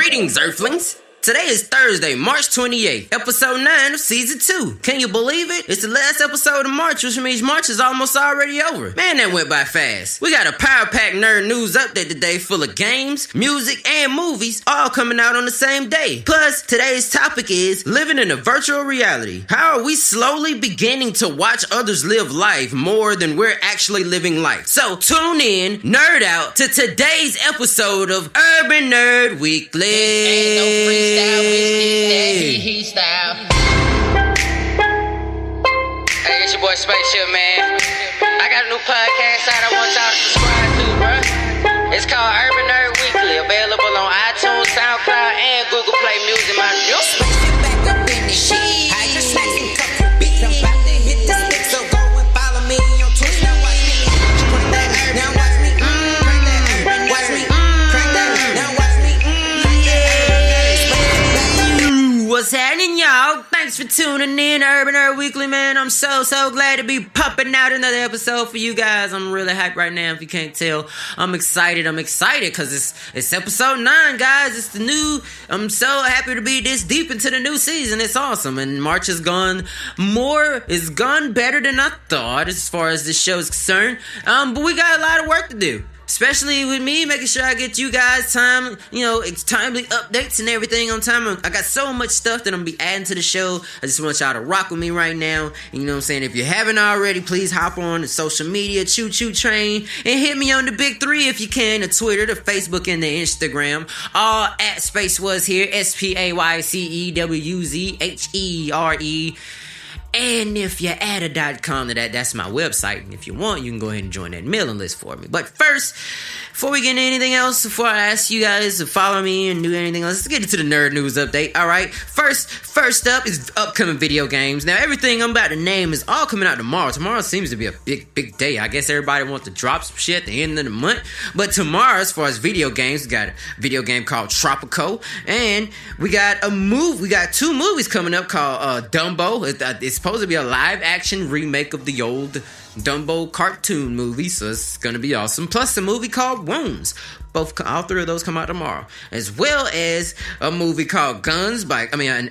Greetings, Earthlings! Today is Thursday, March 28th, episode 9 of season 2. Can you believe it? It's the last episode of March, which means March is almost already over. Man, that went by fast. We got a power-packed nerd news update today full of games, music, and movies, all coming out on the same day. Plus, today's topic is living in a virtual reality. How are we slowly beginning to watch others live life more than we're actually living life? So, tune in, nerd out, to today's episode of Urban Nerd Weekly. Ain't no freestyle, we that he style. Hey, it's your boy Spaceship, man. I got a new podcast out I want y'all to subscribe to, bruh. It's called Urban Nerd Weekly, available on iTunes, SoundCloud, and Google Play Music. My Spaceship back up in this shit. I just snacks and couple beats. I'm about to hit the stick, so go and follow me on Twitch. Now watch me crank that urban. Now watch me crank that urban. Watch me crank that. Now watch me crank that urban. What's happening, y'all? Thanks for tuning in to Urban Nerd Weekly, man. I'm so glad to be pumping out another episode for you guys. I'm really hyped right now, if you can't tell. I'm excited because it's episode 9, guys. It's the new... I'm so happy to be this deep into the new season. It's awesome, and March has gone better than I thought as far as this show is concerned. But we got a lot of work to do. Especially with me, making sure I get you guys it's timely updates and everything on time. I got so much stuff that I'm going to be adding to the show. I just want y'all to rock with me right now. And you know what I'm saying? If you haven't already, please hop on the social media, Choo Choo Train, and hit me on the big 3 if you can, the Twitter, the Facebook, and the Instagram. All at Space Was Here, SPAYCEWZHERE. And if you add a .com to that's my website. And if you want, you can go ahead and join that mailing list for me. But first, before we get into anything else, before I ask you guys to follow me and do anything else, let's get into the nerd news update, alright? First up is upcoming video games. Now, everything I'm about to name is all coming out tomorrow. Tomorrow seems to be a big day. I guess everybody wants to drop some shit at the end of the month. But tomorrow, as far as video games, we got a video game called Tropico. And we got two movies coming up called Dumbo. It's supposed to be a live-action remake of the old Dumbo cartoon movie, so it's gonna be awesome. Plus a movie called Wounds. All 3 of those come out tomorrow, as well as an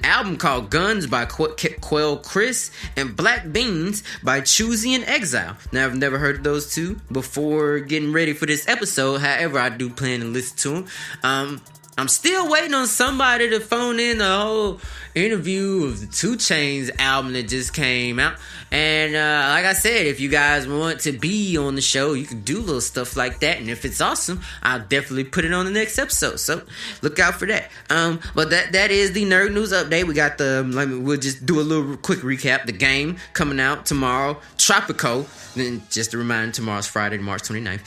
album called Guns by Quell Chris and Black Beans by Choosy and Exile. Now, I've never heard of those two before getting ready for this episode. However, I do plan to listen to them. I'm still waiting on somebody to phone in the whole interview of the 2 Chainz album that just came out. And like I said, if you guys want to be on the show, you can do little stuff like that. And if it's awesome, I'll definitely put it on the next episode. So look out for that. But that is the nerd news update. We got we'll just do a little quick recap. The game coming out tomorrow, Tropico. Then just a reminder, tomorrow's Friday, March 29th.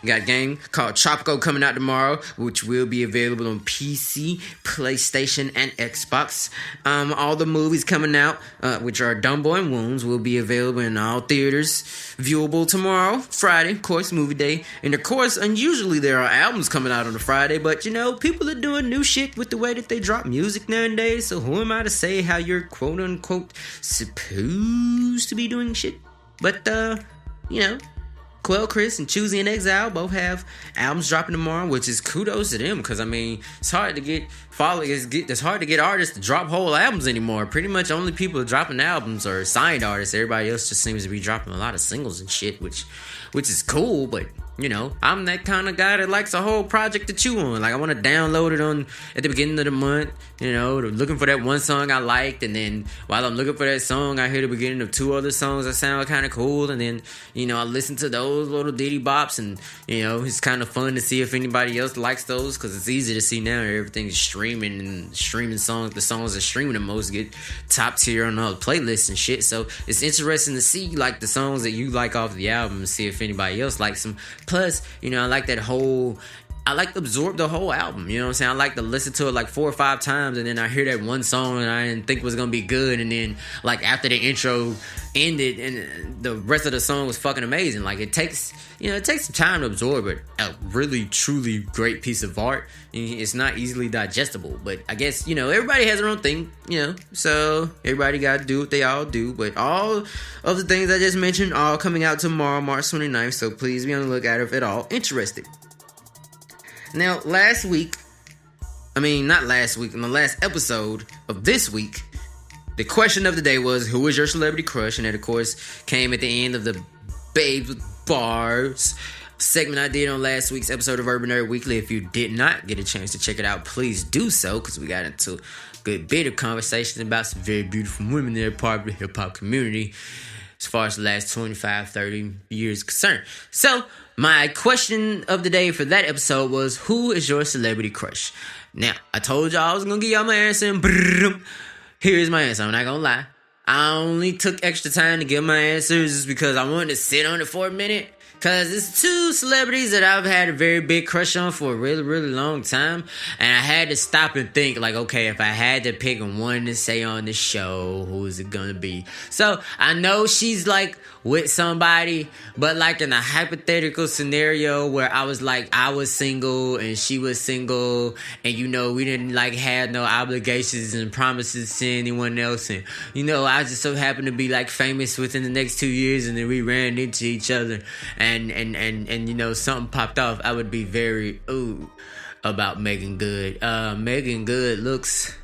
We got a game called Tropico coming out tomorrow, which will be available on PC, PlayStation, and Xbox. All the movies coming out, which are Dumbo and Wounds, will be available in all theaters, viewable tomorrow, Friday, of course, movie day. And of course, unusually there are albums coming out on a Friday, but people are doing new shit with the way that they drop music nowadays, so who am I to say how you're quote-unquote supposed to be doing shit? But, Quell Chris and Choosy and Exile both have albums dropping tomorrow, which is kudos to them, because, it's hard to get it's hard to get artists to drop whole albums anymore. Pretty much only people dropping albums are signed artists. Everybody else just seems to be dropping a lot of singles and shit, which is cool, but... I'm that kind of guy that likes a whole project to chew on. Like, I want to download it at the beginning of the month, looking for that one song I liked, and then while I'm looking for that song, I hear the beginning of 2 other songs that sound kind of cool, and then, I listen to those little ditty bops, and, it's kind of fun to see if anybody else likes those, because it's easy to see now everything is streaming, and streaming songs, the songs that streaming the most get top tier on all the playlists and shit, so it's interesting to see, the songs that you like off the album, and see if anybody else likes them. Plus, I like to absorb the whole album, you know what I'm saying? I like to listen to it 4 or 5 times, and then I hear that one song and I didn't think was gonna be good, and then after the intro ended and the rest of the song was fucking amazing. It takes some time to absorb it. A really truly great piece of art. It's not easily digestible, but I guess everybody has their own thing, so everybody gotta do what they all do. But all of the things I just mentioned all coming out tomorrow, March 29th, so please be on the lookout if at all interested. Now, last week not last week, in the last episode of this week, the question of the day was, who is your celebrity crush? And that, of course, came at the end of the Babes with Bars segment I did on last week's episode of Urban Nerd Weekly. If you did not get a chance to check it out, please do so, because we got into a good bit of conversations about some very beautiful women that are part of the hip-hop community as far as the last 25, 30 years concerned. So, my question of the day for that episode was, who is your celebrity crush? Now, I told y'all I was going to give y'all my answer, and here's my answer. I'm not going to lie. I only took extra time to give my answers just because I wanted to sit on it for a minute. Because it's two celebrities that I've had a very big crush on for a really, really long time. And I had to stop and think, like, okay, if I had to pick one to say on the show, who is it going to be? So, I know she's, like, with somebody. But, like, in a hypothetical scenario where I was single and she was single. And, we didn't, like, have no obligations and promises to anyone else. And, I just so happened to be, like, famous within the next 2 years. And then we ran into each other. And something popped off, I would be very about Megan Good. Megan Good looks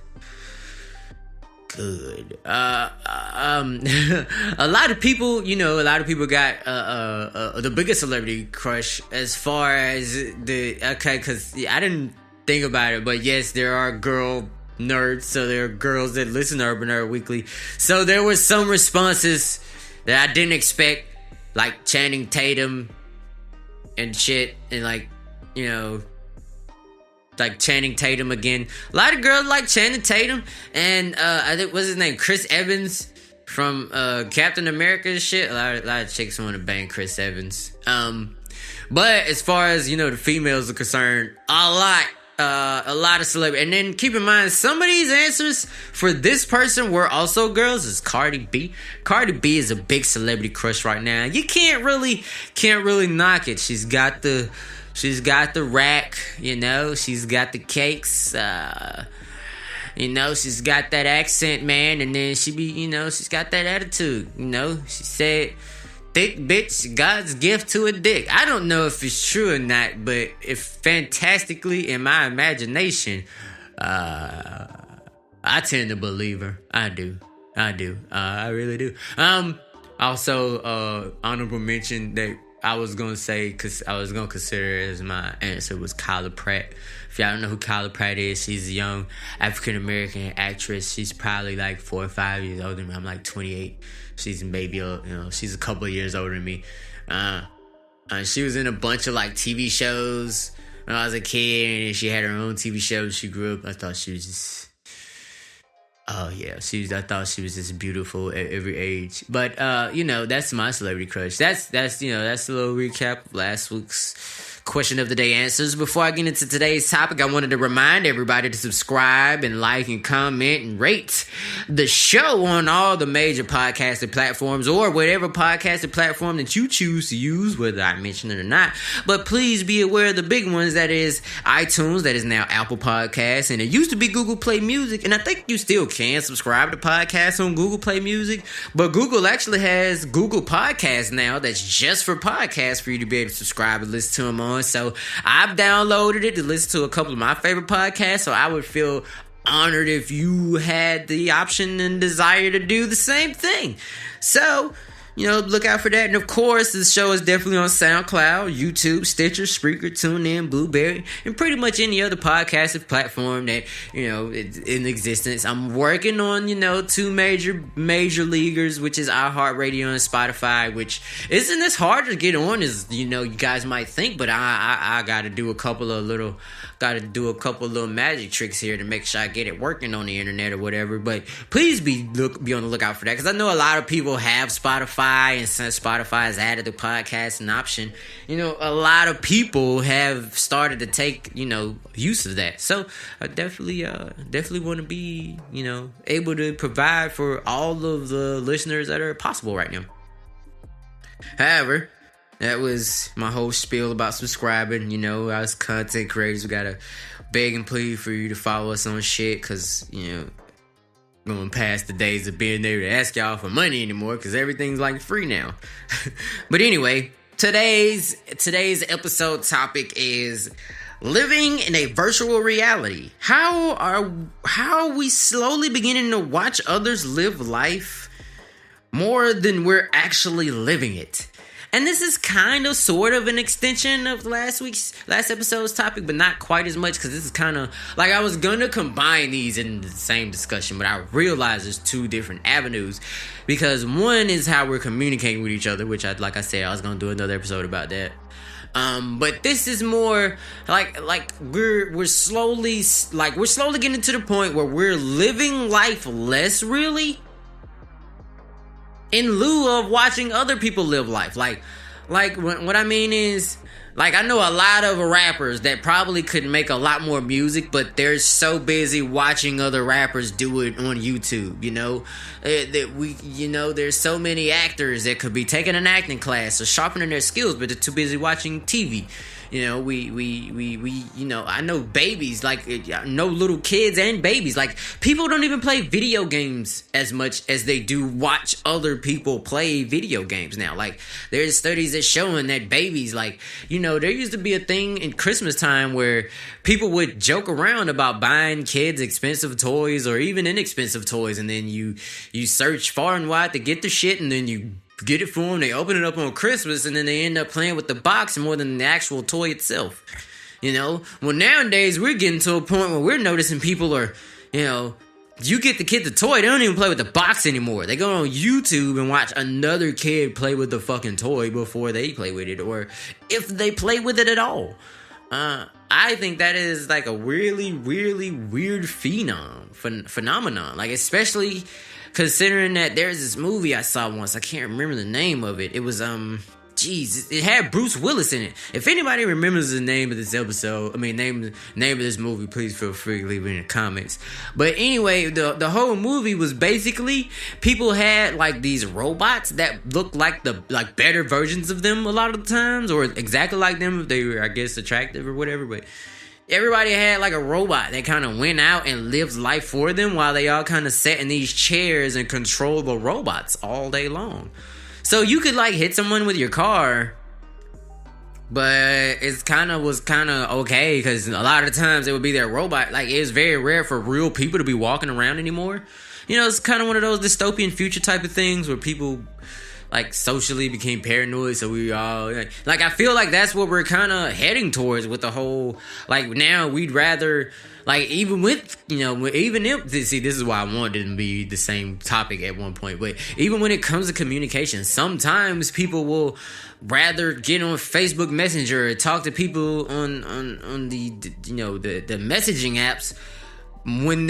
good. A lot of people got the biggest celebrity crush as far as because I didn't think about it, but yes, there are girl nerds, so there are girls that listen to Urban Nerd Weekly. So there were some responses that I didn't expect, like Channing Tatum and shit, and like Channing Tatum again. A lot of girls like Channing Tatum, and I think, what's his name, Chris Evans from Captain America and shit. A lot of chicks want to bang Chris Evans. But as far as the females are concerned, a lot of celebrities. And then keep in mind, some of these answers for this person were also girls. Is Cardi B. Cardi B is a big celebrity crush right now. You can't really knock it. She's got the rack, she's got the cakes, she's got that accent, man, and then she's got that attitude, she said, thick bitch, God's gift to a dick. I don't know if it's true or not, but if fantastically in my imagination, I tend to believe her. I do. I really do. Also, honorable mention that I was going to say, because I was going to consider it as my answer, was Kyla Pratt. If y'all don't know who Kyla Pratt is, she's a young African-American actress. She's probably like 4 or 5 years older than me. I'm like 28. She's maybe, she's a couple of years older than me. She was in a bunch of like TV shows when I was a kid, and she had her own TV show. She grew up. I thought she was just... Oh yeah, I thought she was just beautiful at every age. But that's my celebrity crush. That's a little recap of last week's question of the day answers. Before I get into today's topic, I wanted to remind everybody to subscribe and like and comment and rate the show on all the major podcasting platforms, or whatever podcasting platform that you choose to use, whether I mention it or not. But please be aware of the big ones. That is iTunes, that is now Apple Podcasts, and it used to be Google Play Music, and I think you still can subscribe to podcasts on Google Play Music, but Google actually has Google Podcasts now that's just for podcasts for you to be able to subscribe and listen to them on. So I've downloaded it to listen to a couple of my favorite podcasts, so I would feel honored if you had the option and desire to do the same thing. So look out for that. And of course, the show is definitely on SoundCloud, YouTube, Stitcher, Spreaker, TuneIn, Blueberry, and pretty much any other podcasting platform that, is in existence. I'm working on, 2 major leaguers, which is iHeartRadio and Spotify, which isn't as hard to get on as, you guys might think, but I gotta do a couple of little magic tricks here to make sure I get it working on the internet or whatever. But please be on the lookout for that, because I know a lot of people have Spotify, and since Spotify has added the podcasting option, a lot of people have started to take use of that. So I definitely want to be able to provide for all of the listeners that are possible right now. However, that was my whole spiel about subscribing. Us content creators, we gotta beg and plead for you to follow us on shit, because going past the days of being able to ask y'all for money anymore, because everything's like free now. But anyway, today's episode topic is living in a virtual reality. How are we slowly beginning to watch others live life more than we're actually living it? And this is kind of sort of an extension of last episode's topic, but not quite as much, because this is kind of like I was gonna combine these in the same discussion, but I realized there's two different avenues, because one is how we're communicating with each other, which like I said, I was gonna do another episode about that. But this is more like we're slowly getting to the point where we're living life less really, in lieu of watching other people live life. Like what I mean is, like, I know a lot of rappers that probably could make a lot more music, but they're so busy watching other rappers do it on YouTube, you know? There's so many actors that could be taking an acting class or sharpening their skills, but they're too busy watching TV. You know, I know babies, like, I know little kids and babies. Like, people don't even play video games as much as they do watch other people play video games now. Like, there's studies that showing that babies, like, you know, there used to be a thing in Christmas time where people would joke around about buying kids expensive toys or even inexpensive toys, and then you search far and wide to get the shit, and then you get it for them, they open it up on Christmas, and then they end up playing with the box more than the actual toy itself. You know? Well, nowadays, we're getting to a point where we're noticing people are, you know, you get the kid the toy, they don't even play with the box anymore. They go on YouTube and watch another kid play with the fucking toy before they play with it, or if they play with it at all. I think that is like a really, really weird phenomenon. Like, especially considering that there's this movie I saw once. I can't remember the name of it. It was, it had Bruce Willis in it. If anybody remembers the name of this episode, name of this movie, please feel free to leave it in the comments. But anyway, the whole movie was basically people had like these robots that looked like better versions of them a lot of the times, or exactly like them if they were, I guess, attractive or whatever. But everybody had like a robot that kind of went out and lived life for them while they all kind of sat in these chairs and controlled the robots all day long. So you could like hit someone with your car, but was kind of okay, because a lot of the times it would be their robot. Like, it's very rare for real people to be walking around anymore. You know, it's kind of one of those dystopian future type of things where people like socially became paranoid, so we all like I feel like that's what we're kind of heading towards with the whole, like, now we'd rather, like, even with, you know, even if, see, this is why I wanted it to be the same topic at one point, but even when it comes to communication, sometimes people will rather get on Facebook Messenger or talk to people on the, you know, the messaging apps when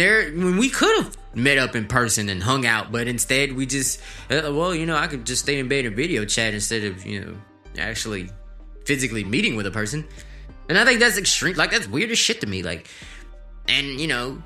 we could have met up in person and hung out, but instead we just, I could just stay in bed and video chat instead of, you know, actually physically meeting with a person. And I think that's extreme. Like, that's weird as shit to me. Like, and, you know,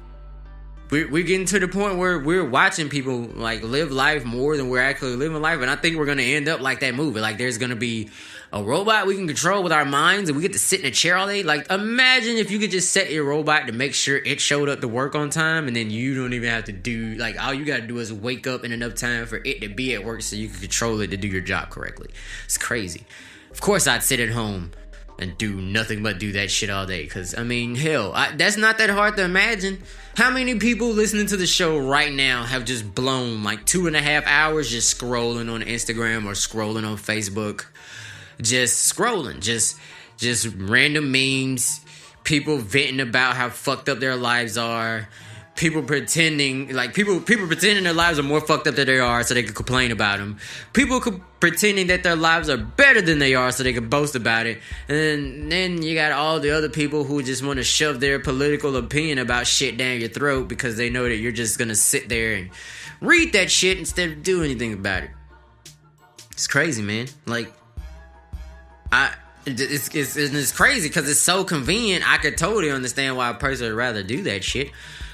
we're getting to the point where we're watching people like live life more than we're actually living life, and I think we're gonna end up like that movie. Like, there's gonna be a robot we can control with our minds, and we get to sit in a chair all day. Like, imagine if you could just set your robot to make sure it showed up to work on time, and then you don't even have to do, like, all you gotta do is wake up in enough time for it to be at work so you can control it to do your job correctly. It's crazy. Of course I'd sit at home and do nothing but do that shit all day, because, I mean, hell, that's not that hard to imagine. How many people listening to the show right now have just blown like 2.5 hours just scrolling on Instagram or scrolling on Facebook? Just scrolling, just random memes, people venting about how fucked up their lives are, people pretending their lives are more fucked up than they are so they can complain about them, people pretending that their lives are better than they are so they can boast about it, and then you got all the other people who just want to shove their political opinion about shit down your throat because they know that you're just gonna sit there and read that shit instead of do anything about it. It's crazy, man. Like, it's crazy because it's so convenient. I could totally understand why a person would rather do that shit.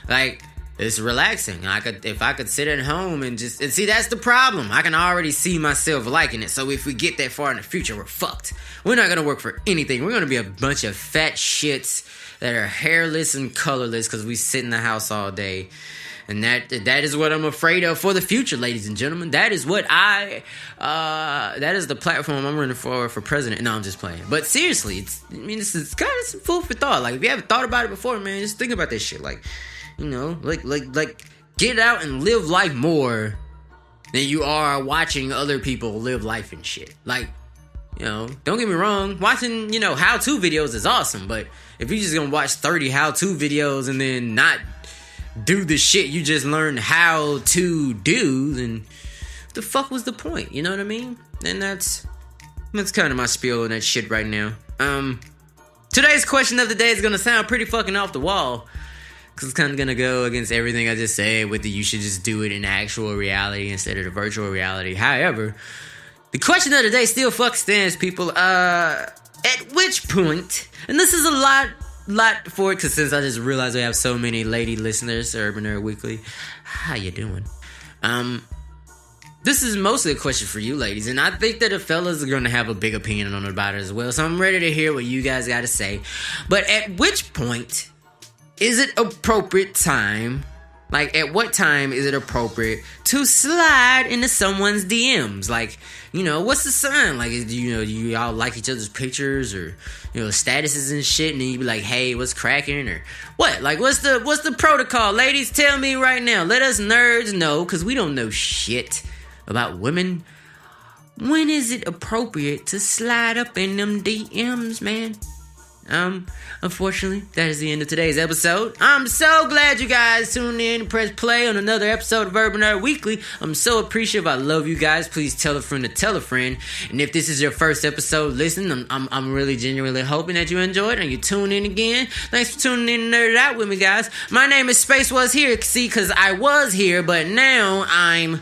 Like, it's relaxing. If I could sit at home and see, that's the problem. I can already see myself liking it. So if we get that far in the future, we're fucked. We're not gonna work for anything. We're gonna be a bunch of fat shits that are hairless and colorless because we sit in the house all day. And that is what I'm afraid of for the future, ladies and gentlemen. That is what that is the platform I'm running for president. No, I'm just playing. But seriously, it's kind of some food for thought. Like, if you haven't thought about it before, man, just think about this shit. Like, like get out and live life more than you are watching other people live life and shit. Like, don't get me wrong, watching, how-to videos is awesome, but if you're just gonna watch 30 how-to videos and then not do the shit you just learned how to do, then what the fuck was the point? You know what I mean? And that's kind of my spiel on that shit right now. Today's question of the day is gonna sound pretty fucking off the wall, because it's kind of gonna go against everything I just said with the you should just do it in actual reality instead of the virtual reality. However, the question of the day still fuck stands, people. At which point, and this is a lot for it, because since I just realized we have so many lady listeners to Urban Nerd Weekly, how you doing? This is mostly a question for you ladies, and I think that the fellas are gonna have a big opinion on about it as well, so I'm ready to hear what you guys gotta say. But at which point is it appropriate time? Like, at what time is it appropriate to slide into someone's DMs? Like, what's the sign? Like, do you all like each other's pictures or, statuses and shit, and then you be like, hey, what's cracking, or what? Like, what's the protocol? Ladies, tell me right now. Let us nerds know, because we don't know shit about women. When is it appropriate to slide up in them DMs, man? Unfortunately, that is the end of today's episode. I'm so glad you guys tuned in and pressed play on another episode of Urban Nerd Weekly. I'm so appreciative. I love you guys. Please tell a friend to tell a friend. And if this is your first episode listening, I'm really genuinely hoping that you enjoyed and you tune in again. Thanks for tuning in and nerd it out with me, guys. My name is Space Was Here. See, because I was here, but now I'm